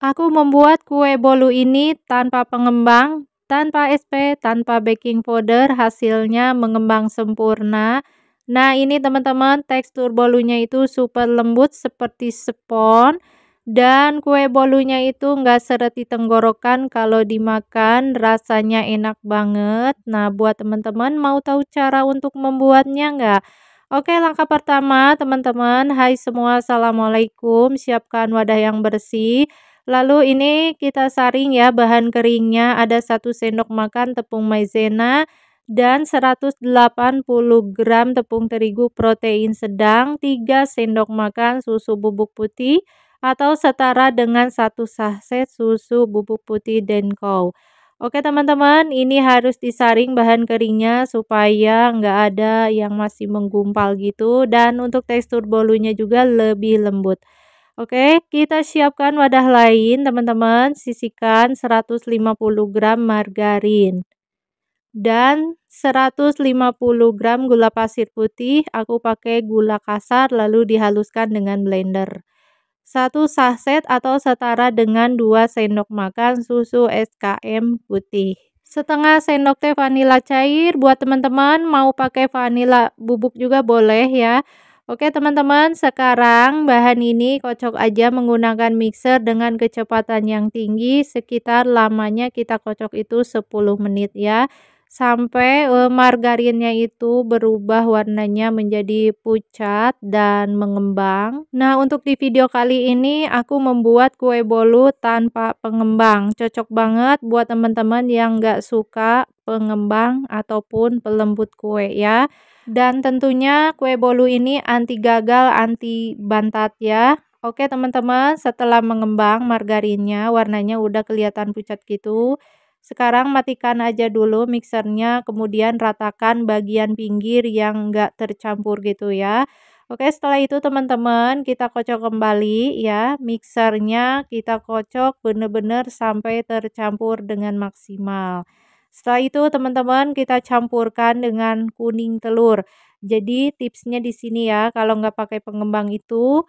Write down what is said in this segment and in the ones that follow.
Aku membuat kue bolu ini tanpa pengembang, tanpa SP, tanpa baking powder, hasilnya mengembang sempurna. Nah, ini teman-teman, tekstur bolunya itu super lembut seperti spons, dan kue bolunya itu nggak seret di tenggorokan kalau dimakan, rasanya enak banget. Nah, buat teman-teman mau tahu cara untuk membuatnya nggak? Oke, langkah pertama teman-teman, hai semua, assalamualaikum, siapkan wadah yang bersih. Lalu ini kita saring ya bahan keringnya, ada 1 sendok makan tepung maizena dan 180 gram tepung terigu protein sedang, 3 sendok makan susu bubuk putih atau setara dengan 1 saset susu bubuk putih Denko. Oke teman-teman, ini harus disaring bahan keringnya supaya nggak ada yang masih menggumpal gitu, dan untuk tekstur bolunya juga lebih lembut. Oke, kita siapkan wadah lain teman-teman, sisihkan 150 gram margarin dan 150 gram gula pasir putih, aku pakai gula kasar lalu dihaluskan dengan blender. 1 saset atau setara dengan 2 sendok makan susu SKM putih. Setengah sendok teh vanila cair, buat teman-teman mau pakai vanila bubuk juga boleh ya. Oke teman-teman, sekarang bahan ini kocok aja menggunakan mixer dengan kecepatan yang tinggi, sekitar lamanya kita kocok itu 10 menit ya. Sampai margarinnya itu berubah warnanya menjadi pucat dan mengembang. Nah, untuk di video kali ini aku membuat kue bolu tanpa pengembang. Cocok banget buat teman-teman yang nggak suka pengembang ataupun pelembut kue ya. Dan tentunya kue bolu ini anti gagal, anti bantat ya. Oke teman-teman, setelah mengembang margarinnya warnanya udah kelihatan pucat gitu. Sekarang matikan aja dulu mixernya, kemudian ratakan bagian pinggir yang enggak tercampur gitu ya. Oke, setelah itu teman-teman kita kocok kembali ya, mixernya kita kocok benar-benar sampai tercampur dengan maksimal. Setelah itu teman-teman kita campurkan dengan kuning telur. Jadi tipsnya di sini ya, kalau nggak pakai pengembang itu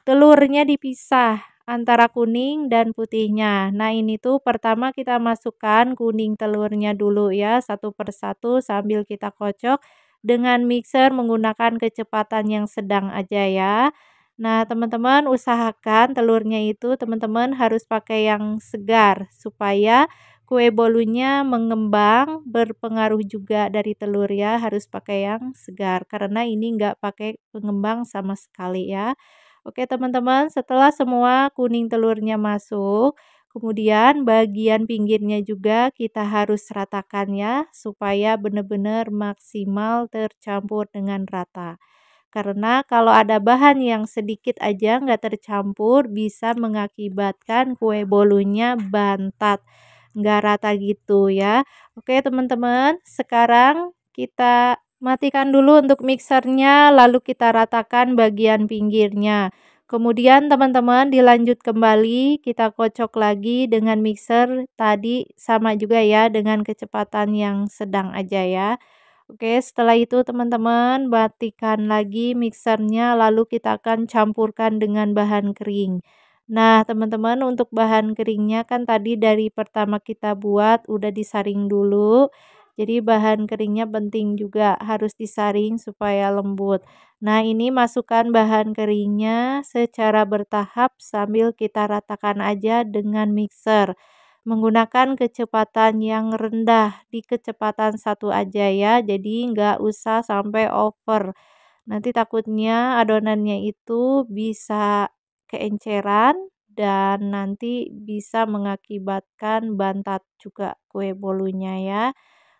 telurnya dipisah antara kuning dan putihnya. Nah, ini tuh pertama kita masukkan kuning telurnya dulu ya, satu persatu sambil kita kocok dengan mixer menggunakan kecepatan yang sedang aja ya. Nah, teman-teman usahakan telurnya itu teman-teman harus pakai yang segar supaya kue bolunya mengembang, berpengaruh juga dari telur ya, harus pakai yang segar karena ini nggak pakai pengembang sama sekali ya. Oke teman-teman, setelah semua kuning telurnya masuk, kemudian bagian pinggirnya juga kita harus ratakan ya, supaya benar-benar maksimal tercampur dengan rata. Karena kalau ada bahan yang sedikit aja nggak tercampur, bisa mengakibatkan kue bolunya bantat, nggak rata gitu ya. Oke teman-teman, sekarang kita matikan dulu untuk mixernya, lalu kita ratakan bagian pinggirnya. Kemudian teman-teman dilanjut kembali, kita kocok lagi dengan mixer tadi sama juga ya dengan kecepatan yang sedang aja ya. Oke, setelah itu teman-teman matikan lagi mixernya lalu kita akan campurkan dengan bahan kering. Nah, teman-teman untuk bahan keringnya kan tadi dari pertama kita buat udah disaring dulu. Jadi bahan keringnya penting juga harus disaring supaya lembut. Nah, ini masukkan bahan keringnya secara bertahap sambil kita ratakan aja dengan mixer. Menggunakan kecepatan yang rendah, di kecepatan satu aja ya, jadi nggak usah sampai over. Nanti takutnya adonannya itu bisa keenceran dan nanti bisa mengakibatkan bantat juga kue bolunya ya.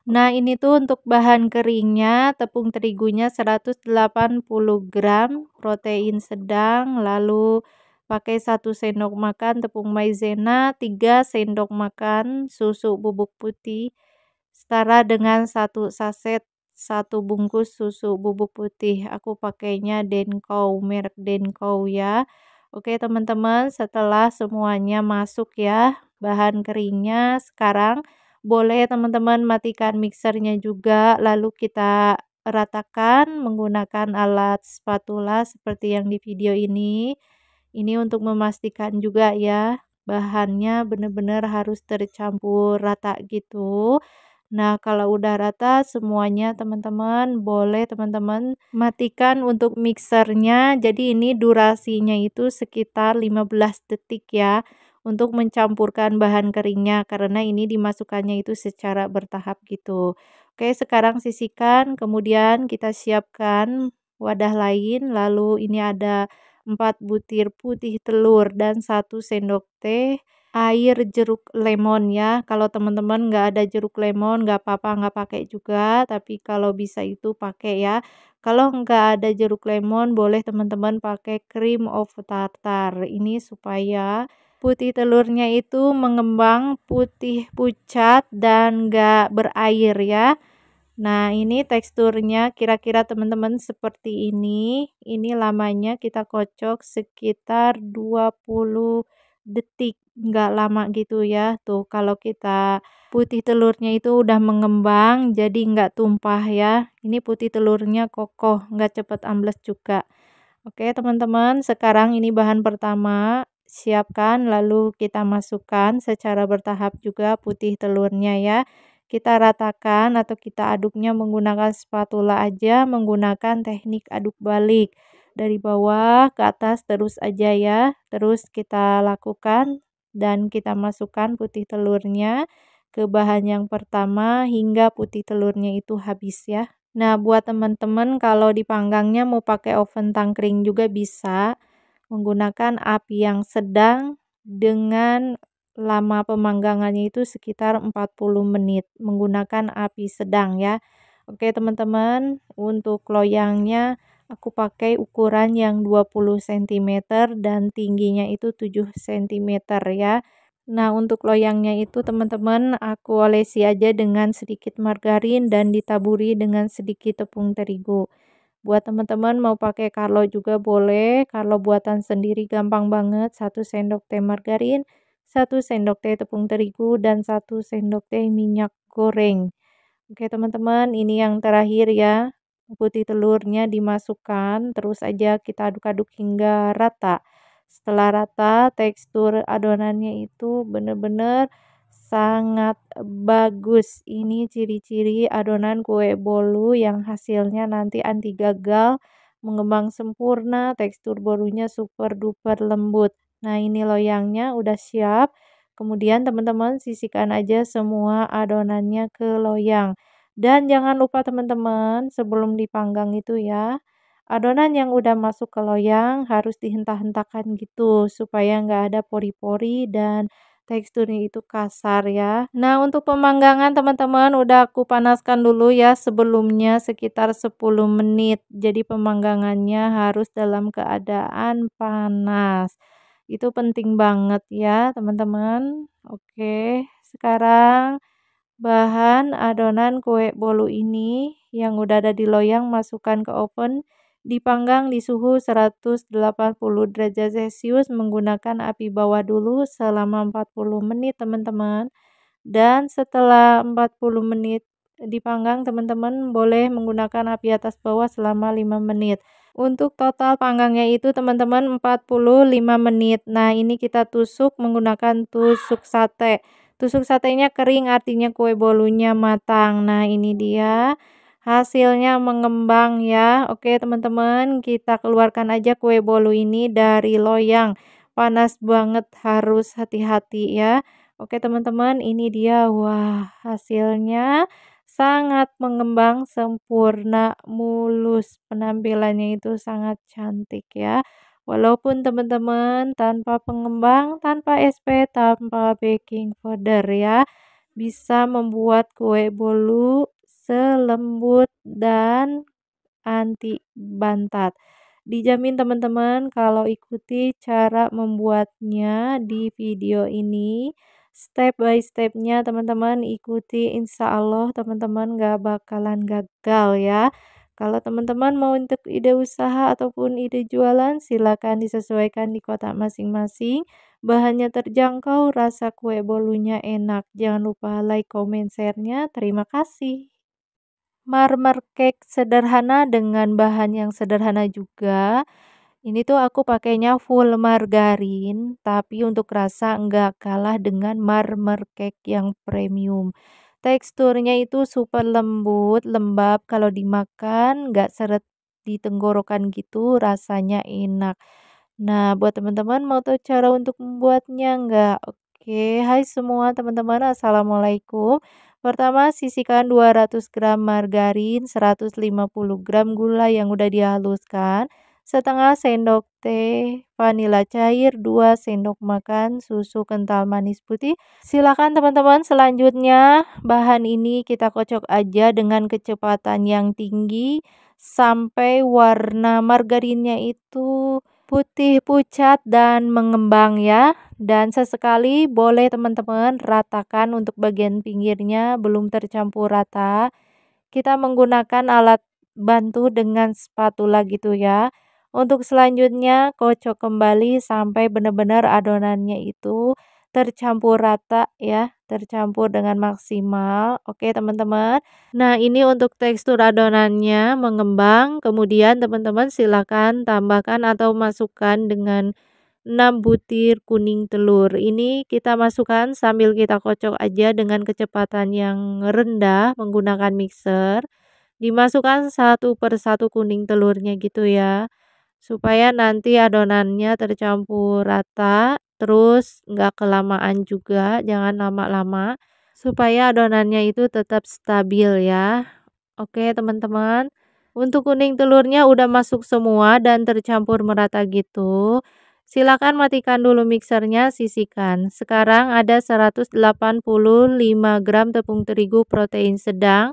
Nah, ini tuh untuk bahan keringnya, tepung terigunya 180 gram, protein sedang, lalu pakai 1 sendok makan tepung maizena, 3 sendok makan susu bubuk putih, setara dengan 1 saset, 1 bungkus susu bubuk putih. Aku pakainya Denko, merek Denko ya. Oke teman-teman, setelah semuanya masuk ya, bahan keringnya sekarang boleh teman-teman matikan mixernya juga, lalu kita ratakan menggunakan alat spatula seperti yang di video ini. Ini untuk memastikan juga ya. bahannya bener-bener harus tercampur rata gitu. Nah, kalau udah rata semuanya teman-teman, boleh teman-teman matikan untuk mixernya. Jadi ini durasinya itu sekitar 15 detik ya untuk mencampurkan bahan keringnya karena ini dimasukkannya itu secara bertahap gitu. Oke, sekarang sisihkan, kemudian kita siapkan wadah lain, lalu ini ada 4 butir putih telur dan 1 sendok teh air jeruk lemon ya. Kalau teman-teman nggak ada jeruk lemon nggak apa-apa, nggak pakai juga, tapi kalau bisa itu pakai ya. Kalau nggak ada jeruk lemon boleh teman-teman pakai cream of tartar. Ini supaya putih telurnya itu mengembang putih pucat dan nggak berair ya. Nah, ini teksturnya kira-kira teman-teman seperti ini. Ini lamanya kita kocok sekitar 20 detik, nggak lama gitu ya. Tuh, kalau kita putih telurnya itu udah mengembang, jadi nggak tumpah ya. Ini putih telurnya kokoh, nggak cepet ambles juga. Oke, teman-teman, sekarang ini bahan pertama. Siapkan, lalu kita masukkan secara bertahap juga putih telurnya ya. Kita ratakan atau kita aduknya menggunakan spatula aja, menggunakan teknik aduk balik. Dari bawah ke atas terus aja ya. Terus kita lakukan dan kita masukkan putih telurnya ke bahan yang pertama hingga putih telurnya itu habis ya. Nah, buat teman-teman kalau dipanggangnya mau pakai oven tangkring juga bisa, menggunakan api yang sedang dengan lama pemanggangannya itu sekitar 40 menit, menggunakan api sedang ya. Oke teman-teman, untuk loyangnya aku pakai ukuran yang 20 cm dan tingginya itu 7 cm ya. Nah, untuk loyangnya itu teman-teman aku olesi aja dengan sedikit margarin dan ditaburi dengan sedikit tepung terigu. Buat teman-teman mau pakai Carlo juga boleh. Carlo buatan sendiri gampang banget. 1 sendok teh margarin, 1 sendok teh tepung terigu, dan 1 sendok teh minyak goreng. Oke teman-teman, ini yang terakhir ya. Putih telurnya dimasukkan, terus aja kita aduk-aduk hingga rata. Setelah rata, tekstur adonannya itu benar-benar sangat bagus. Ini ciri-ciri adonan kue bolu yang hasilnya nanti anti gagal, mengembang sempurna, tekstur bolunya super duper lembut. Nah, ini loyangnya udah siap. Kemudian teman-teman sisihkan aja semua adonannya ke loyang. Dan jangan lupa teman-teman, sebelum dipanggang itu ya, adonan yang udah masuk ke loyang harus dihentak-hentakan gitu supaya nggak ada pori-pori dan teksturnya itu kasar ya. Nah, untuk pemanggangan teman-teman udah aku panaskan dulu ya sebelumnya sekitar 10 menit. Jadi pemanggangannya harus dalam keadaan panas. Itu penting banget ya, teman-teman. Oke, sekarang bahan adonan kue bolu ini yang udah ada di loyang masukkan ke oven, dipanggang di suhu 180 derajat Celcius menggunakan api bawah dulu selama 40 menit teman-teman. Dan setelah 40 menit dipanggang teman-teman boleh menggunakan api atas bawah selama 5 menit. Untuk total panggangnya itu teman-teman 45 menit. Nah, ini kita tusuk menggunakan tusuk sate. Tusuk satenya kering artinya kue bolunya matang. Nah, ini dia hasilnya mengembang ya. Oke, teman-teman, kita keluarkan aja kue bolu ini dari loyang. Panas banget, harus hati-hati ya. Oke, teman-teman, ini dia. Wah, hasilnya sangat mengembang, sempurna, mulus. Penampilannya itu sangat cantik ya. Walaupun teman-teman tanpa pengembang, tanpa SP, tanpa baking powder ya, bisa membuat kue bolu selembut dan anti bantat. Dijamin teman-teman kalau ikuti cara membuatnya di video ini, step by stepnya teman-teman ikuti, insya Allah teman-teman gak bakalan gagal ya. Kalau teman-teman mau untuk ide usaha ataupun ide jualan, silakan disesuaikan di kotak masing-masing. Bahannya terjangkau, rasa kue bolunya enak. Jangan lupa like, comment, share-nya. Terima kasih. Marmer cake sederhana dengan bahan yang sederhana juga. Ini tuh aku pakainya full margarin, tapi untuk rasa nggak kalah dengan marmer cake yang premium. Teksturnya itu super lembut, lembab, kalau dimakan nggak seret di tenggorokan gitu, rasanya enak. Nah, buat teman-teman mau tahu cara untuk membuatnya nggak? Oke, hai semua teman-teman, assalamualaikum. Pertama, sisihkan 200 gram margarin, 150 gram gula yang udah dihaluskan, setengah sendok teh vanila cair, 2 sendok makan susu kental manis putih. Silakan teman-teman, selanjutnya bahan ini kita kocok aja dengan kecepatan yang tinggi sampai warna margarinnya itu putih pucat dan mengembang ya. Dan sesekali boleh teman-teman ratakan untuk bagian pinggirnya belum tercampur rata. Kita menggunakan alat bantu dengan spatula gitu ya. Untuk selanjutnya kocok kembali sampai benar-benar adonannya itu tercampur rata ya, tercampur dengan maksimal. Oke, teman-teman. Nah, ini untuk tekstur adonannya mengembang. Kemudian teman-teman silakan tambahkan atau masukkan dengan 6 butir kuning telur. Ini kita masukkan sambil kita kocok aja dengan kecepatan yang rendah menggunakan mixer. Dimasukkan satu per satu kuning telurnya gitu ya. Supaya nanti adonannya tercampur rata, terus nggak kelamaan juga, jangan lama-lama. Supaya adonannya itu tetap stabil ya. Oke teman-teman. Untuk kuning telurnya udah masuk semua dan tercampur merata gitu. Silakan matikan dulu mixernya, sisihkan. Sekarang ada 185 gram tepung terigu protein sedang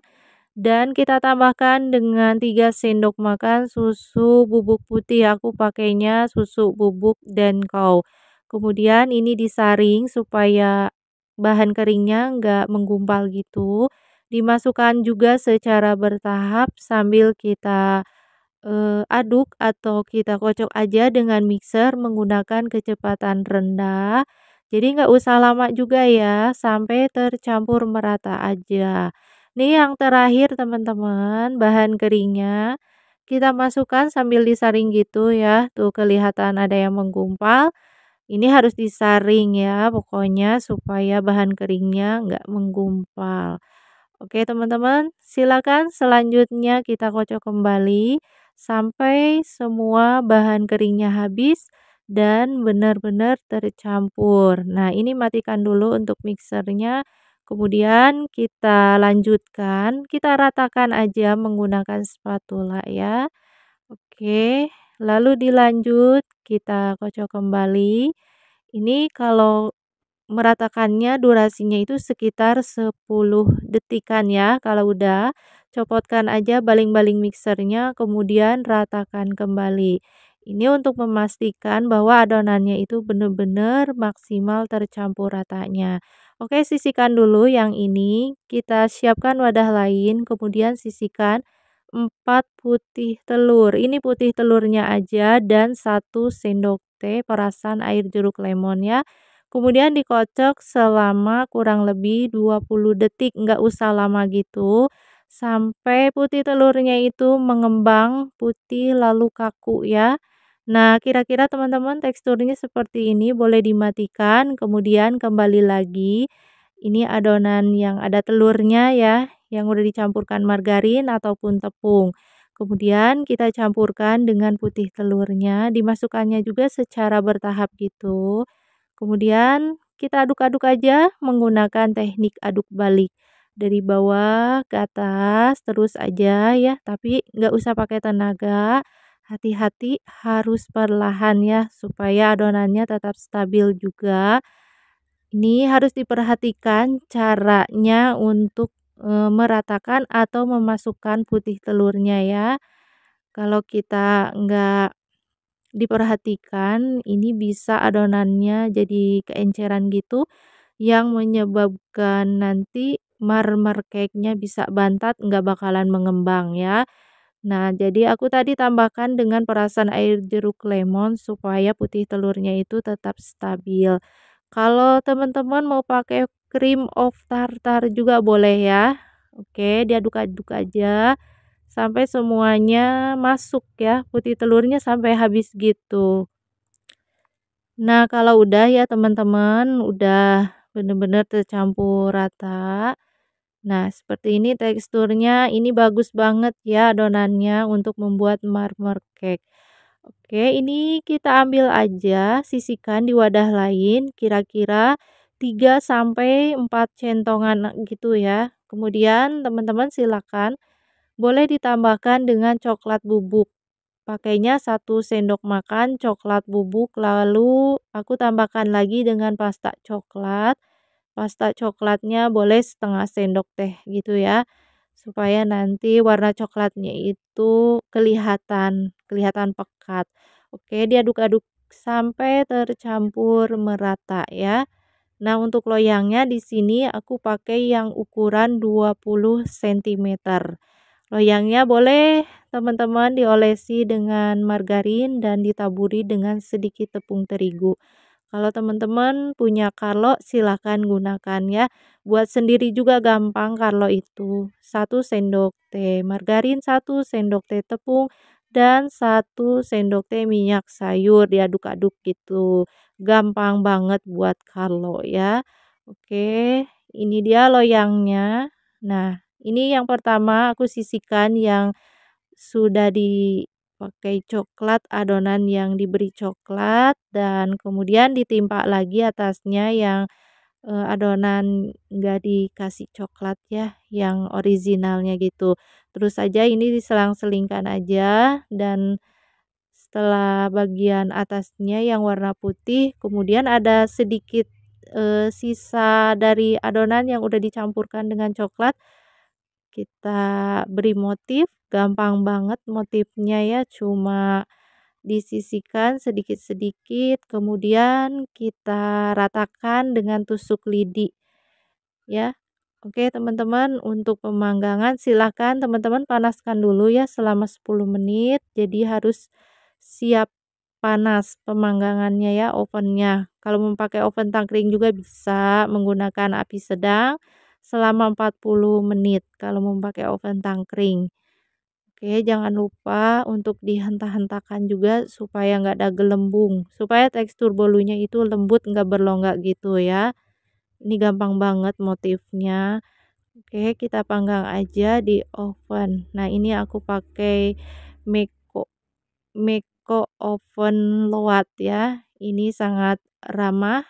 dan kita tambahkan dengan 3 sendok makan susu bubuk putih. Aku pakainya susu bubuk Denkau. Kemudian ini disaring supaya bahan keringnya nggak menggumpal gitu. Dimasukkan juga secara bertahap sambil kita aduk atau kita kocok aja dengan mixer menggunakan kecepatan rendah. Jadi nggak usah lama juga ya, sampai tercampur merata aja. Nih yang terakhir teman-teman, bahan keringnya kita masukkan sambil disaring gitu ya. Tuh kelihatan ada yang menggumpal. Ini harus disaring ya pokoknya supaya bahan keringnya nggak menggumpal. Oke teman-teman, silakan selanjutnya kita kocok kembali sampai semua bahan keringnya habis dan benar-benar tercampur. Nah, ini matikan dulu untuk mixernya. Kemudian kita lanjutkan, kita ratakan aja menggunakan spatula ya. Oke, lalu dilanjut kita kocok kembali. Ini kalau meratakannya durasinya itu sekitar 10 detikan ya. Kalau udah, copotkan aja baling-baling mixernya, kemudian ratakan kembali. Ini untuk memastikan bahwa adonannya itu benar-benar maksimal tercampur ratanya. Oke, sisihkan dulu yang ini. Kita siapkan wadah lain, kemudian sisihkan 4 putih telur. Ini putih telurnya aja dan 1 sendok teh perasan air jeruk lemon ya. Kemudian dikocok selama kurang lebih 20 detik, nggak usah lama gitu. Sampai putih telurnya itu mengembang putih lalu kaku ya. Nah, kira-kira teman-teman teksturnya seperti ini, boleh dimatikan, kemudian kembali lagi. Ini adonan yang ada telurnya ya, yang udah dicampurkan margarin ataupun tepung. Kemudian kita campurkan dengan putih telurnya, dimasukkannya juga secara bertahap gitu. Kemudian kita aduk-aduk aja menggunakan teknik aduk balik. Dari bawah ke atas terus aja ya, tapi nggak usah pakai tenaga. Hati-hati harus perlahan ya, supaya adonannya tetap stabil juga. Ini harus diperhatikan caranya untuk meratakan atau memasukkan putih telurnya ya. Kalau kita nggak diperhatikan, ini bisa adonannya jadi keenceran gitu, yang menyebabkan nanti marmer cake-nya bisa bantat, nggak bakalan mengembang ya. Nah, jadi aku tadi tambahkan dengan perasan air jeruk lemon supaya putih telurnya itu tetap stabil. Kalau teman-teman mau pakai cream of tartar juga boleh ya. Oke, diaduk-aduk aja sampai semuanya masuk ya, putih telurnya sampai habis gitu. Nah, kalau udah ya teman-teman, udah bener-bener tercampur rata. Nah, seperti ini teksturnya, ini bagus banget ya adonannya untuk membuat marmer cake. Oke, ini kita ambil aja, sisihkan di wadah lain, kira-kira 3 sampai 4 centongan gitu ya. Kemudian teman-teman silakan boleh ditambahkan dengan coklat bubuk. Pakainya 1 sendok makan coklat bubuk, lalu aku tambahkan lagi dengan pasta coklat. Pasta coklatnya boleh setengah sendok teh gitu ya. Supaya nanti warna coklatnya itu kelihatan pekat. Oke, diaduk-aduk sampai tercampur merata ya. Nah, untuk loyangnya di sini aku pakai yang ukuran 20 cm. Loyangnya boleh teman-teman diolesi dengan margarin dan ditaburi dengan sedikit tepung terigu. Kalau teman-teman punya Carlo silahkan gunakan ya. Buat sendiri juga gampang Carlo itu. 1 sendok teh margarin, 1 sendok teh tepung, dan 1 sendok teh minyak sayur diaduk-aduk gitu. Gampang banget buat Carlo ya. Oke, ini dia loyangnya. Nah, ini yang pertama aku sisihkan yang sudah dipakai coklat, adonan yang diberi coklat, dan kemudian ditimpa lagi atasnya yang adonan nggak dikasih coklat ya, yang originalnya gitu. Terus aja ini diselang-selingkan aja, dan setelah bagian atasnya yang warna putih, kemudian ada sedikit sisa dari adonan yang udah dicampurkan dengan coklat, kita beri motif. Gampang banget motifnya ya, cuma disisihkan sedikit-sedikit, kemudian kita ratakan dengan tusuk lidi ya. Oke teman-teman, untuk pemanggangan silahkan teman-teman panaskan dulu ya selama 10 menit. Jadi harus siap panas pemanggangannya ya, ovennya. Kalau mau pakai oven tangkring juga bisa menggunakan api sedang selama 40 menit kalau mau pakai oven tangkring. Oke, jangan lupa untuk dihentak-hentakan juga supaya nggak ada gelembung, supaya tekstur bolunya itu lembut nggak berlonggak gitu ya. Ini gampang banget motifnya. Oke, kita panggang aja di oven. Nah, ini aku pakai Meko Meko oven load ya. Ini sangat ramah,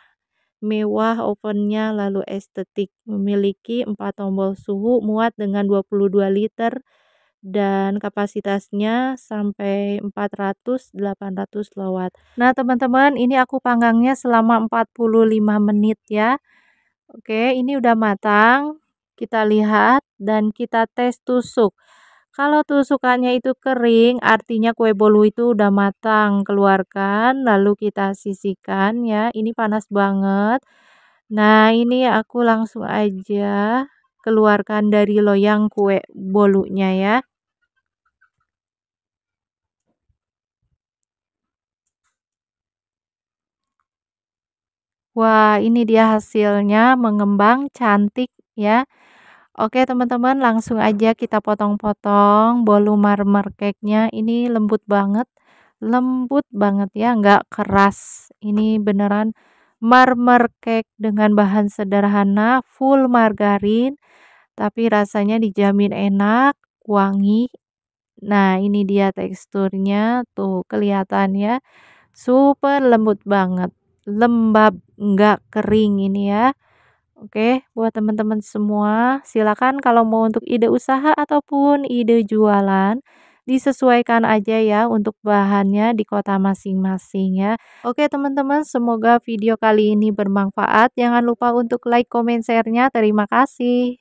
mewah ovennya, lalu estetik. Memiliki 4 tombol suhu, muat dengan 22 liter dan kapasitasnya sampai 400-800 watt. Nah, teman-teman, ini aku panggangnya selama 45 menit ya. Oke, ini udah matang. Kita lihat dan kita tes tusuk. Kalau tusukannya itu kering, artinya kue bolu itu udah matang. Keluarkan, lalu kita sisihkan ya. Ini panas banget. Nah, ini aku langsung aja keluarkan dari loyang kue bolunya ya. Wah, ini dia hasilnya mengembang cantik ya. Oke, teman-teman, langsung aja kita potong-potong bolu marmer cake-nya. Ini lembut banget ya, nggak keras. Ini beneran marmer cake dengan bahan sederhana, full margarin, tapi rasanya dijamin enak, wangi. Nah, ini dia teksturnya, tuh kelihatan ya. Super lembut banget, lembab, nggak kering ini ya. Oke, buat teman-teman semua, silakan kalau mau untuk ide usaha ataupun ide jualan, disesuaikan aja ya untuk bahannya di kota masing-masing ya. Oke teman-teman, semoga video kali ini bermanfaat. Jangan lupa untuk like, comment, share-nya. Terima kasih.